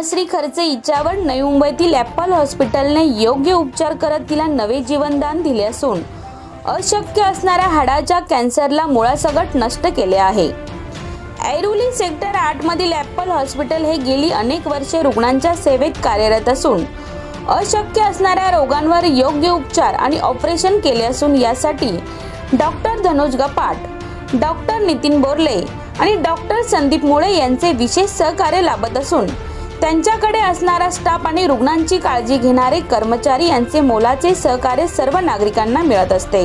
धनश्री खर्चे हिच्यावर नवी मुंबईतील ॲपल हॉस्पिटलने योग्य उपचार करत तिला नवे जीवनदान दिले असून अशक्य असणाऱ्या हाडाच्या कॅन्सरला मुळासकट नष्ट केले आहे। ऐरोली सेक्टर 8 मधील ॲपल हॉस्पिटल हे गेली अनेक वर्षे रुग्णांच्या सेवेत कार्यरत असून अशक्य असणाऱ्या रोगांवर योग्य उपचार आणि ऑपरेशन केले असून यासाठी डॉक्टर धनुज गपाट, डॉक्टर नितीन बोरले आणि डॉक्टर संदीप मुळे यांचे विशेष सहकार्य लाभत असून त्यांच्याकडे असणारा स्टाफ आणि रुग्णांची काळजी घेणारे कर्मचारी यांचे मोलाचे सहकार्य सर्व नागरिकांना मिळत असते।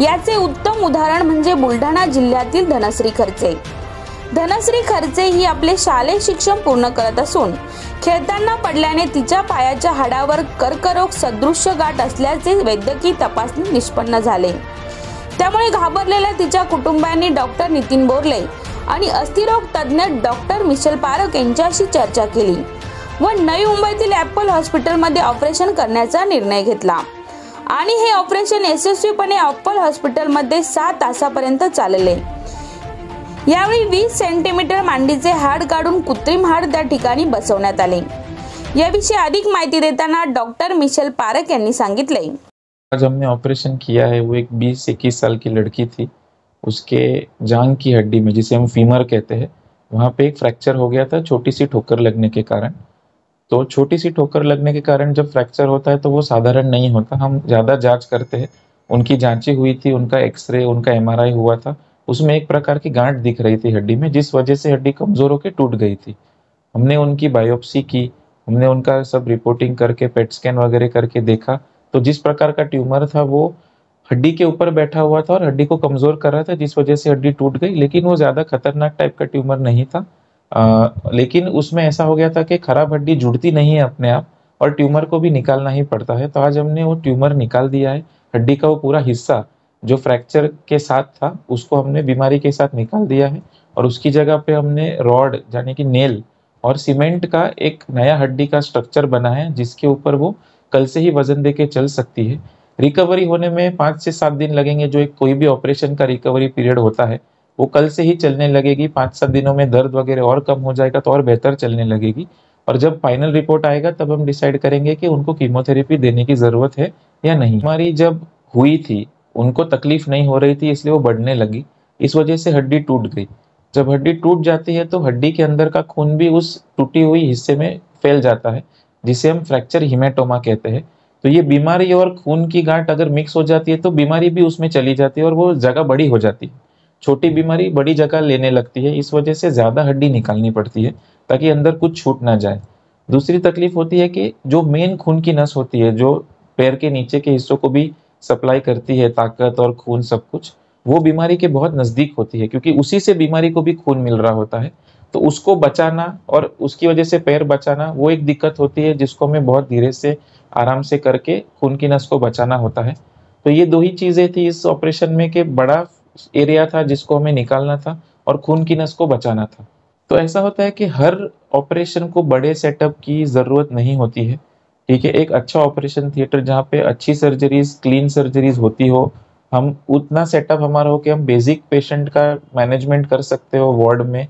याचे उत्तम उदाहरण म्हणजे बुलढाणा जिल्ह्यातील धनश्री खर्चे। धनश्री खर्चे ही आपले शालेय शिक्षण पूर्ण करत असून खेळताना पडल्याने तिच्या पायाच्या हाडावर कर्करोग सदृश्य गाठ असल्याचे वैद्यकीय तपासणी निष्पन्न झाले। त्यामुळे घाबरलेल्या तिच्या कुटुंबांनी डॉक्टर नितीन बोरले आणि अस्थिरोग तज्ञ डॉक्टर मिशेल पारख यांच्याशी चर्चा केली व नवी मुंबईतील ॲपल हॉस्पिटलमध्ये ऑपरेशन करण्याचा निर्णय घेतला आणि हे ऑपरेशन यशस्वीपणे ॲपल हॉस्पिटलमध्ये 6 तासापर्यंत चालले। यावेळी 20 सेंटीमीटर मांडीचे हाड काढून कृत्रिम हाड त्या ठिकाणी बसवण्यात आले। याविषयी अधिक माहिती देताना डॉक्टर मिशेल पारख यांनी सांगितले, आज हमने ऑपरेशन किया है वो एक 20-21 साल की लड़की थी। उसके जांघ की हड्डी में, जिसे हम फीमर कहते हैं, वहाँ पे एक फ्रैक्चर हो गया था छोटी सी ठोकर लगने के कारण। तो छोटी सी ठोकर लगने के कारण जब फ्रैक्चर होता है तो वो साधारण नहीं होता। हम ज़्यादा जांच करते हैं। उनकी जांचें हुई थी, उनका एक्सरे, उनका MRI हुआ था। उसमें एक प्रकार की गांठ दिख रही थी हड्डी में, जिस वजह से हड्डी कमज़ोर होकर टूट गई थी। हमने उनकी बायोप्सी की, हमने उनका सब रिपोर्टिंग करके पेट स्कैन वगैरह करके देखा तो जिस प्रकार का ट्यूमर था वो हड्डी के ऊपर बैठा हुआ था और हड्डी को कमज़ोर कर रहा था, जिस वजह से हड्डी टूट गई। लेकिन वो ज़्यादा खतरनाक टाइप का ट्यूमर नहीं था। लेकिन उसमें ऐसा हो गया था कि खराब हड्डी जुड़ती नहीं है अपने आप और ट्यूमर को भी निकालना ही पड़ता है। तो आज हमने वो ट्यूमर निकाल दिया है। हड्डी का वो पूरा हिस्सा जो फ्रैक्चर के साथ था उसको हमने बीमारी के साथ निकाल दिया है और उसकी जगह पे हमने रॉड यानी कि नेल और सीमेंट का एक नया हड्डी का स्ट्रक्चर बना है, जिसके ऊपर वो कल से ही वजन दे के चल सकती है। रिकवरी होने में 5 से 7 दिन लगेंगे। जो एक कोई भी ऑपरेशन का रिकवरी पीरियड होता है वो कल से ही चलने लगेगी। 5-7 दिनों में दर्द वगैरह और कम हो जाएगा तो और बेहतर चलने लगेगी। और जब फाइनल रिपोर्ट आएगा तब हम डिसाइड करेंगे कि उनको कीमोथेरेपी देने की ज़रूरत है या नहीं। हमारी जब हुई थी उनको तकलीफ नहीं हो रही थी, इसलिए वो बढ़ने लगी। इस वजह से हड्डी टूट गई। जब हड्डी टूट जाती है तो हड्डी के अंदर का खून भी उस टूटी हुई हिस्से में फैल जाता है, जिसे हम फ्रैक्चर हीमेटोमा कहते हैं। तो ये बीमारी और खून की गांठ अगर मिक्स हो जाती है तो बीमारी भी उसमें चली जाती है और वो जगह बड़ी हो जाती है। छोटी बीमारी बड़ी जगह लेने लगती है। इस वजह से ज़्यादा हड्डी निकालनी पड़ती है ताकि अंदर कुछ छूट ना जाए। दूसरी तकलीफ होती है कि जो मेन खून की नस होती है, जो पैर के नीचे के हिस्सों को भी सप्लाई करती है ताकत और खून सब कुछ, वो बीमारी के बहुत नज़दीक होती है, क्योंकि उसी से बीमारी को भी खून मिल रहा होता है। तो उसको बचाना और उसकी वजह से पैर बचाना वो एक दिक्कत होती है, जिसको हमें बहुत धीरे से आराम से करके खून की नस को बचाना होता है। तो ये 2 ही चीज़ें थी इस ऑपरेशन में कि बड़ा एरिया था जिसको हमें निकालना था और खून की नस को बचाना था। तो ऐसा होता है कि हर ऑपरेशन को बड़े सेटअप की ज़रूरत नहीं होती है, ठीक है। एक अच्छा ऑपरेशन थिएटर जहाँ पे अच्छी सर्जरीज, क्लीन सर्जरीज होती हो, हम उतना सेटअप हमारा हो कि हम बेसिक पेशेंट का मैनेजमेंट कर सकते हो वार्ड में,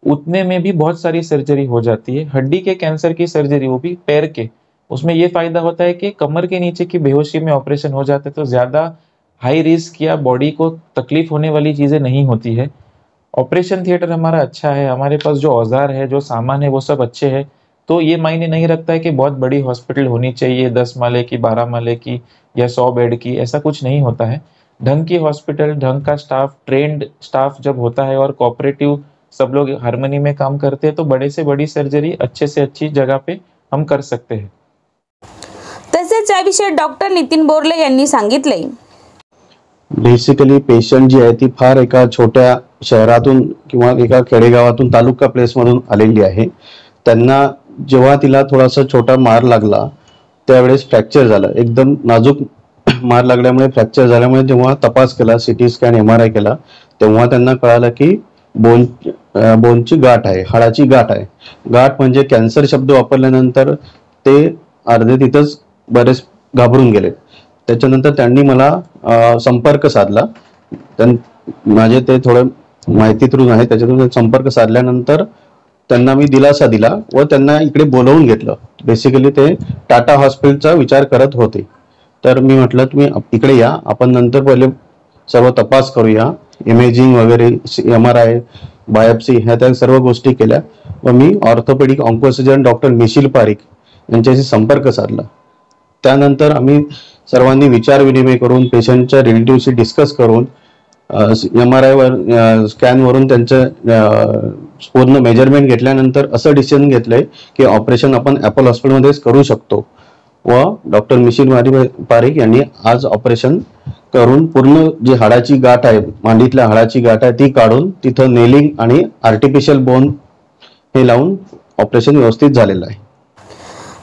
उतने में भी बहुत सारी सर्जरी हो जाती है। हड्डी के कैंसर की सर्जरी, वो भी पैर के, उसमें ये फ़ायदा होता है कि कमर के नीचे की बेहोशी में ऑपरेशन हो जाते हैं तो ज़्यादा हाई रिस्क या बॉडी को तकलीफ होने वाली चीज़ें नहीं होती है। ऑपरेशन थिएटर हमारा अच्छा है, हमारे पास जो औजार है, जो सामान है, वो सब अच्छे हैं। तो ये मायने नहीं रखता है कि बहुत बड़ी हॉस्पिटल होनी चाहिए, 10 माले की, 12 माले की या 100 बेड की, ऐसा कुछ नहीं होता है। ढंग की हॉस्पिटल, ढंग का स्टाफ, ट्रेंड स्टाफ जब होता है और कोऑपरेटिव सब लोग हार्मनी में काम करते हैं तो बड़े से बड़ी सर्जरी अच्छे से अच्छी जगह पे हम कर सकते हैं। तसेच याविषयी डॉक्टर नितीन बोरले यांनी सांगितले, बेसिकली पेशंट जी आहे ती फार एका छोट्या शहरातून किंवा एका खेडेगावातून, तालुका प्लेसमधून आलेली आहे। त्यांना जेव्हा तिला थोडासा छोटा मार लागला त्यावेळेस फ्रॅक्चर झालं, एकदम नाजूक मार लागल्यामुळे फ्रॅक्चर झाल्यामुळे जेव्हा तपास केला, CT स्कॅन, MRI केला, तेव्हा त्यांना कळालं की बोनची गाठ आहे, हाडाची गाठ आहे। गाठ म्हणजे कॅन्सर शब्द वापरल्यानंतर ते अर्धे तिथंच बरेच घाबरून गेले। त्याच्यानंतर त्यांनी मला संपर्क साधला। माझे ते थोडं माहिती थ्रू आहे, त्याच्यातून संपर्क साधल्यानंतर त्यांना मी दिलासा दिला व त्यांना इकडे बोलवून घेतलं. बेसिकली ते टाटा हॉस्पिटलचा विचार करत होते. तर मी म्हटलं तुम्ही इकडे या, आपण नंतर पहिले सर्व तपास करूया, इमेजिंग वगैरे, MRI, बायोप्सी, ह्या त्या सर्व गोष्टी केल्या व मी ऑर्थोपेडिक ऑन्कोसर्जन डॉक्टर मिशिल पारिक यांच्याशी संपर्क साधला. त्यानंतर आम्ही सर्वांनी विचार विनिमय करून, पेशंटच्या रिलेटिव्हशी डिस्कस करून, MRI वर स्कॅनवरून त्यांचं पूर्ण मेजरमेंट घेतल्यानंतर असं डिसिजन घेतलंय की ऑपरेशन आपण ॲपल हॉस्पिटलमध्येच करू शकतो. व डॉक्टर मिशिल पारिक यांनी आज ऑपरेशन करून पूर्ण जी हाडाची गाठ आहे, मांडीतल्या हाडाची गाठ आहे, ती काढून तिथं नेलिंग आणि आर्टिफिशियल बोन हे लावून ऑपरेशन व्यवस्थित झालेलं आहे.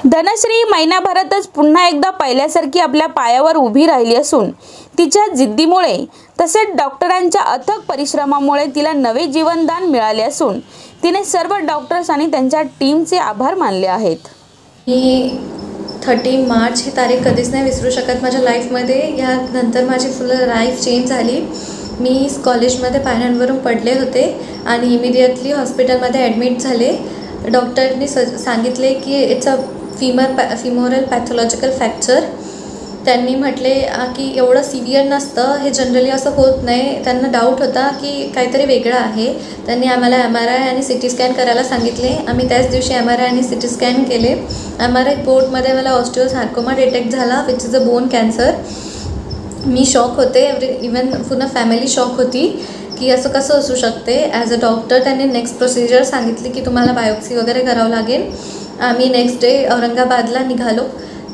धनश्री महिन्याभरातच पुन्हा एकदा पहिल्यासारखी आपल्या पायावर उभी राहिली असून तिच्या जिद्दीमुळे तसेच डॉक्टरांच्या अथक परिश्रमामुळे तिला नवे जीवनदान मिळाले असून तिने सर्व डॉक्टर्स आणि त्यांच्या टीमचे आभार मानले आहेत. मी 30 मार्च ही तारीख कधीच नाही विसरू शकत माझ्या लाईफमध्ये. यानंतर माझी फुल लाईफ चेंज झाली. मी कॉलेजमध्ये पायऱ्यांवरून पडले होते आणि इमिडिएटली हॉस्पिटलमध्ये ॲडमिट झाले. डॉक्टरनी सांगितले की it's a femoral pathological fracture. त्यांनी म्हटले की एवढं सिव्हिअर नसतं, हे जनरली असं होत नाही. त्यांना डाऊट होता की काहीतरी वेगळं आहे. त्यांनी आम्हाला MRI आणि CT स्कॅन करायला सांगितले. आम्ही त्याच दिवशी MRI आणि CT स्कॅन केले. MRI रिपोर्टमध्ये मला ऑस्टिओसार्कोमा डिटेक्ट झाला, which is a bone cancer. Me shock होते, इवन पूर्ण फॅमिली शॉक होती की असं कसं असू शकते. ॲज अ डॉक्टर त्यांनी नेक्स्ट प्रोसिजर सांगितली की तुम्हाला बायोप्सी वगैरे करावं लागेल. आम्ही नेक्स्ट डे औरंगाबादला निघालो.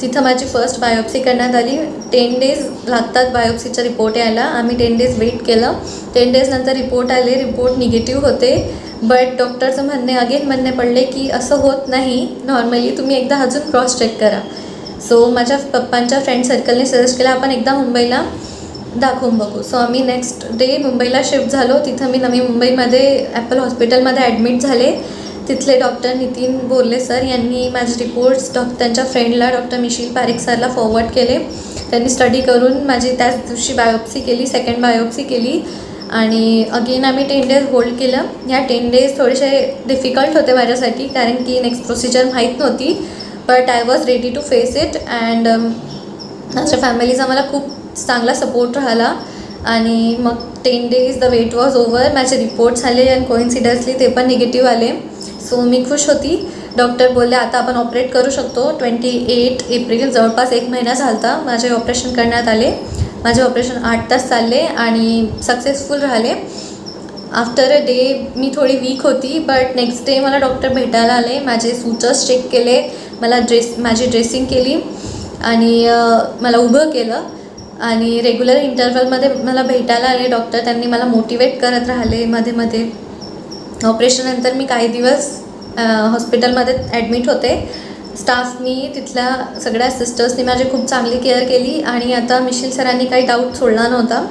तिथं माझी फर्स्ट बायोप्सी करण्यात आली. 10 डेज लागतात बायोप्सीचा रिपोर्ट यायला. आम्ही 10 डेज वेट केलं. 10 डेज नंतर रिपोर्ट आले. रिपोर्ट निगेटिव्ह होते. बट डॉक्टरचं म्हणणे पडले की असं होत नाही नॉर्मली, तुम्ही एकदा अजून क्रॉस चेक करा. सो माझ्या पप्पांच्या फ्रेंड सर्कलने सजेस्ट केलं आपण एकदा मुंबईला दाखवून बघू. सो आम्ही नेक्स्ट डे मुंबईला शिफ्ट झालो. तिथं मी नवी मुंबईमध्ये ॲपल हॉस्पिटलमध्ये ॲडमिट झाले. तिथले डॉक्टर नितीन बोरले सर यांनी माझे रिपोर्ट्स त्यांच्या फ्रेंडला डॉक्टर मिशिल पारिक सरला फॉरवर्ड केले. त्यांनी स्टडी करून माझी त्याच दिवशी बायोप्सी केली, सेकंड बायोप्सी केली आणि अगेन आम्ही 10 डेज होल्ड केलं. ह्या 10 डेज थोडेसे डिफिकल्ट होते माझ्यासाठी कारण की नेक्स्ट प्रोसिजर माहीत नव्हती. But I was ready to face it and माझ्या फॅमिलीचा मला खूप चांगला सपोर्ट राहिला. आणि मग 10 days the wait was over. माझे रिपोर्ट्स आले आणि कोइन्सिडन्सली ते पण निगेटिव्ह आले. सो मी खुश होती. डॉक्टर बोलले आता आपण ऑपरेट करू शकतो. 28 एप्रिल जवळपास 1 महिना झाला माझे ऑपरेशन करण्यात आले. माझे ऑपरेशन 8 तास चालले आणि सक्सेसफुल राहिले. आफ्टर अ डे मी थोडी वीक होती बट नेक्स्ट डे मला डॉक्टर भेटायला आले. माझे सूचर्स चेक केले, माझी ड्रेसिंग केली आणि मला उभं केलं आणि रेग्युलर इंटरवलमध्ये मला भेटायला आले डॉक्टर. त्यांनी मला मोटिवेट करत राहिले मध्ये मध्ये. ऑपरेशननंतर मी काही दिवस हॉस्पिटलमध्ये ॲडमिट होते. स्टाफनी तिथल्या सगळ्या सिस्टर्सनी माझी खूप चांगली केअर केली आणि आता मिशिल सरांनी काही डाऊट सोडला नव्हता.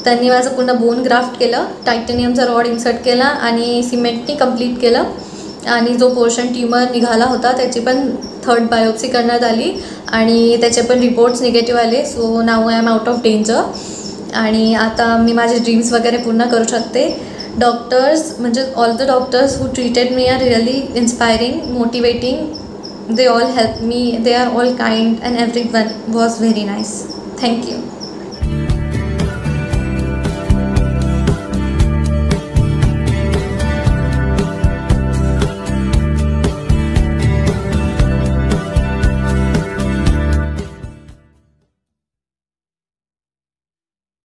त्यांनी माझं पूर्ण बोन ग्राफ्ट केलं, टायटेनियमचा रॉड इन्सर्ट केला आणि सिमेंटनी कंप्लीट केलं आणि जो पोर्शन ट्यूमर निघाला होता त्याची पण 3rd बायोप्सी करण्यात आली आणि त्याचे पण रिपोर्ट्स निगेटिव्ह आले. So now I am out of danger आणि आता मी माझे ड्रीम्स वगैरे पूर्ण करू शकते. डॉक्टर्स म्हणजे all the doctors who treated me are really inspiring, motivating. they all helped me. They are all kind and everyone was very nice. Thank you.